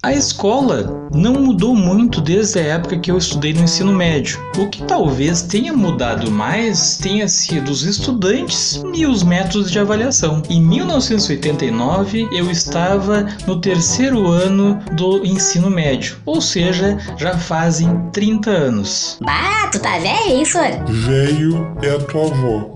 A escola não mudou muito desde a época que eu estudei no ensino médio. O que talvez tenha mudado mais tenha sido os estudantes e os métodos de avaliação. Em 1989, eu estava no terceiro ano do ensino médio, ou seja, já fazem 30 anos. Bah, tu tá velho, hein, senhor? Velho é a tua avó.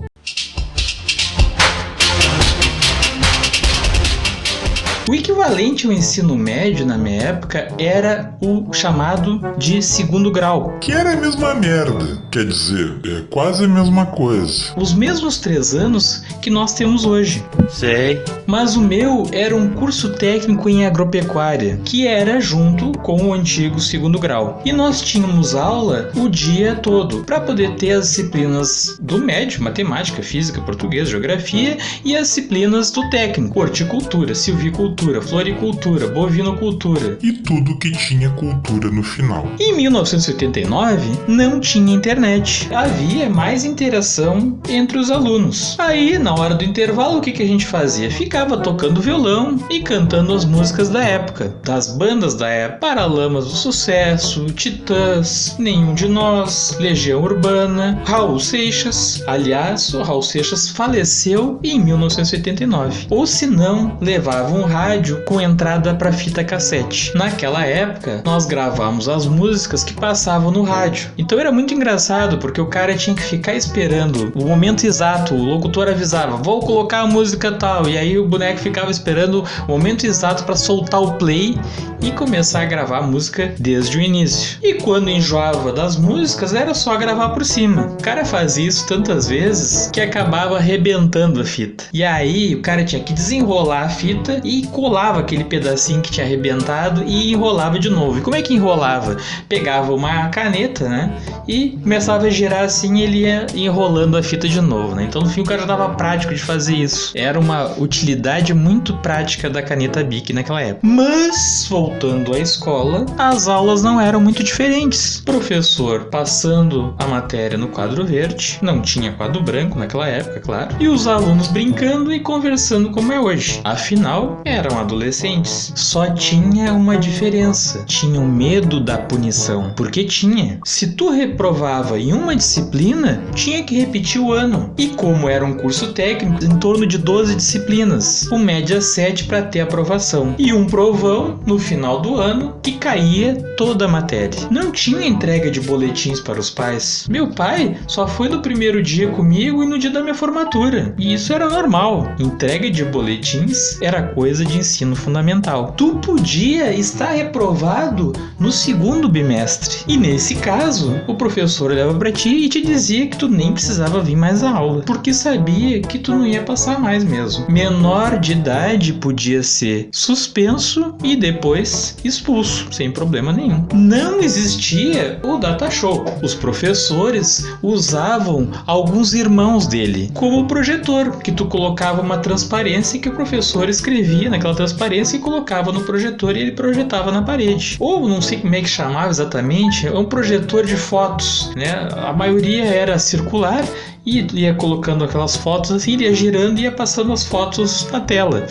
O equivalente ao ensino médio na minha época era o chamado de segundo grau. Que era a mesma merda. Quer dizer, é quase a mesma coisa. Os mesmos 3 anos que nós temos hoje. Sei. Mas o meu era um curso técnico em agropecuária, que era junto com o antigo segundo grau. E nós tínhamos aula o dia todo, para poder ter as disciplinas do médio, matemática, física, português, geografia, e as disciplinas do técnico, horticultura, silvicultura, floricultura, bovinocultura. E tudo que tinha cultura no final. Em 1989, não tinha internet. Havia mais interação entre os alunos. Aí, na hora do intervalo, o que a gente fazia? Ficava tocando violão e cantando as músicas da época, das bandas da época. Paralamas do Sucesso, Titãs, Nenhum de Nós, Legião Urbana, Raul Seixas. Aliás, o Raul Seixas faleceu em 1989. Ou se não, levava um rádio com entrada para fita cassete. Naquela época, nós gravávamos as músicas que passavam no rádio. Então era muito engraçado, porque o cara tinha que ficar esperando o momento exato. O locutor avisava, vou colocar a música tal, e aí o boneco ficava esperando o momento exato para soltar o play e começar a gravar a música desde o início. E quando enjoava das músicas, era só gravar por cima. O cara fazia isso tantas vezes que acabava arrebentando a fita. E aí o cara tinha que desenrolar a fita e colava aquele pedacinho que tinha arrebentado e enrolava de novo. E como é que enrolava? Pegava uma caneta, né? E começava a girar assim, e ele ia enrolando a fita de novo, né? Então no fim o cara já dava prático de fazer isso. Era uma utilidade muito prática da caneta Bic naquela época. Mas, voltando à escola, as aulas não eram muito diferentes. Professor passando a matéria no quadro verde, não tinha quadro branco naquela época, claro, e os alunos brincando e conversando como é hoje. Afinal, eram adolescentes. Só tinha uma diferença. Tinham medo da punição. Porque tinha. Se tu reprovava em uma disciplina, tinha que repetir o ano. E como era um curso técnico, em torno de 12 disciplinas, com média 7 para ter aprovação. E um provão no final do ano que caía toda a matéria. Não tinha entrega de boletins para os pais. Meu pai só foi no primeiro dia comigo e no dia da minha formatura. E isso era normal. Entrega de boletins era coisa de ensino fundamental. Tu podia estar reprovado no segundo bimestre. E nesse caso, o professor olhava para ti e te dizia que tu nem precisava vir mais à aula, porque sabia que tu não ia passar mais mesmo. Menor de idade podia ser suspenso e depois expulso, sem problema nenhum. Não existia o data show. Os professores usavam alguns irmãos dele como projetor, que tu colocava uma transparência que o professor escrevia naquela transparência e colocava no projetor e ele projetava na parede. Ou não sei como é que chamava exatamente, é um projetor de fotos, né? A maioria era circular e ia colocando aquelas fotos assim, ele ia girando e ia passando as fotos na tela.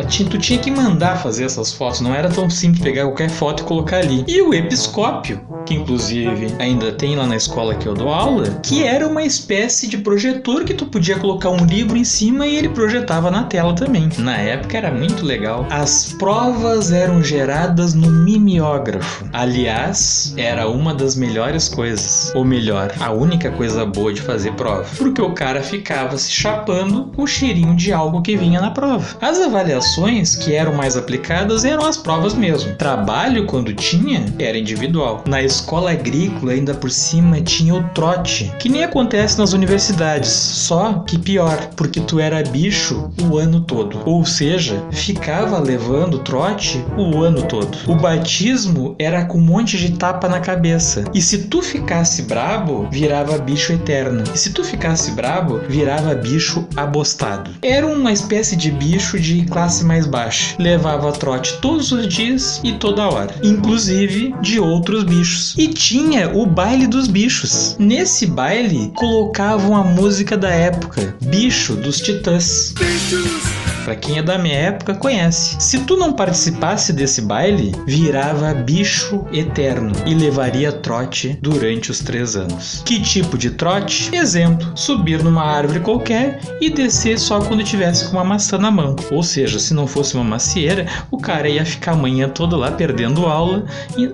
Tu tinha que mandar fazer essas fotos, não era tão simples pegar qualquer foto e colocar ali. E o episcópio, que inclusive ainda tem lá na escola que eu dou aula, que era uma espécie de projetor que tu podia colocar um livro em cima e ele projetava na tela também. Na época era muito legal. As provas eram geradas no mimeógrafo. Aliás, era uma das melhores coisas. Ou melhor, a única coisa boa de fazer prova. Porque o cara ficava se chapando com o cheirinho de algo que vinha na prova. As avaliações que eram mais aplicadas eram as provas mesmo. Trabalho, quando tinha, era individual. Na escola agrícola, ainda por cima, tinha o trote, que nem acontece nas universidades, só que pior, porque tu era bicho o ano todo. Ou seja, ficava levando trote o ano todo. O batismo era com um monte de tapa na cabeça. E se tu ficasse brabo, virava bicho eterno. E se tu ficasse brabo, virava bicho abostado. Era uma espécie de bicho de classe mais baixa. Levava trote todos os dias e toda hora. Inclusive de outros bichos. E tinha o baile dos bichos. Nesse baile, colocavam a música da época. Bicho dos Titãs. Bichos Pra quem é da minha época, conhece. Se tu não participasse desse baile, virava bicho eterno e levaria trote durante os 3 anos. Que tipo de trote? Exemplo, subir numa árvore qualquer e descer só quando tivesse com uma maçã na mão. Ou seja, se não fosse uma macieira, o cara ia ficar a manhã toda lá perdendo aula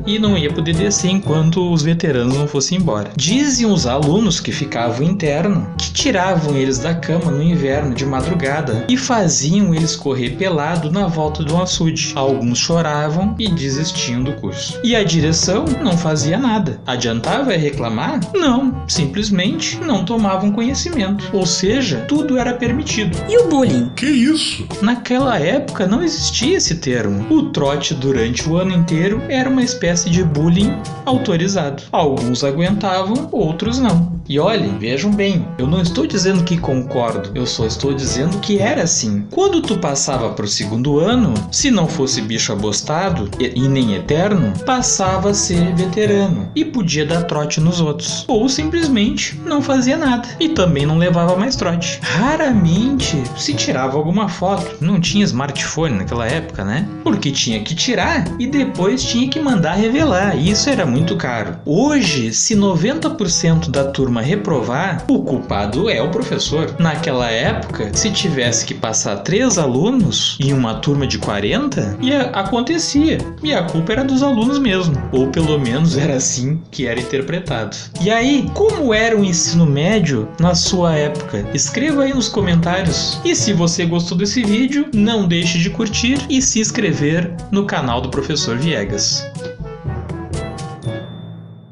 e não ia poder descer enquanto os veteranos não fossem embora. Dizem os alunos que ficavam interno que tiravam eles da cama no inverno de madrugada e faziam eles correr pelado na volta de um açude. Alguns choravam e desistiam do curso. E a direção não fazia nada. Adiantava reclamar? Não, simplesmente não tomavam conhecimento. Ou seja, tudo era permitido. E o bullying? Que isso? Naquela época não existia esse termo. O trote durante o ano inteiro era uma espécie de bullying autorizado. Alguns aguentavam, outros não. E olhem, vejam bem, eu não estou dizendo que concordo, eu só estou dizendo que era assim. Quando tu passava pro 2º ano, se não fosse bicho abostado e nem eterno, passava a ser veterano e podia dar trote nos outros. Ou simplesmente não fazia nada e também não levava mais trote. Raramente se tirava alguma foto. Não tinha smartphone naquela época, né? Porque tinha que tirar e depois tinha que mandar revelar. E isso era muito caro. Hoje, se 90% da turma reprovar, o culpado é o professor. Naquela época, se tivesse que passar 3 alunos em uma turma de 40, acontecia. E a culpa era dos alunos mesmo. Ou pelo menos era assim que era interpretado. E aí, como era o ensino médio na sua época? Escreva aí nos comentários. E se você gostou desse vídeo, não deixe de curtir e se inscrever no canal do Professor Viegas.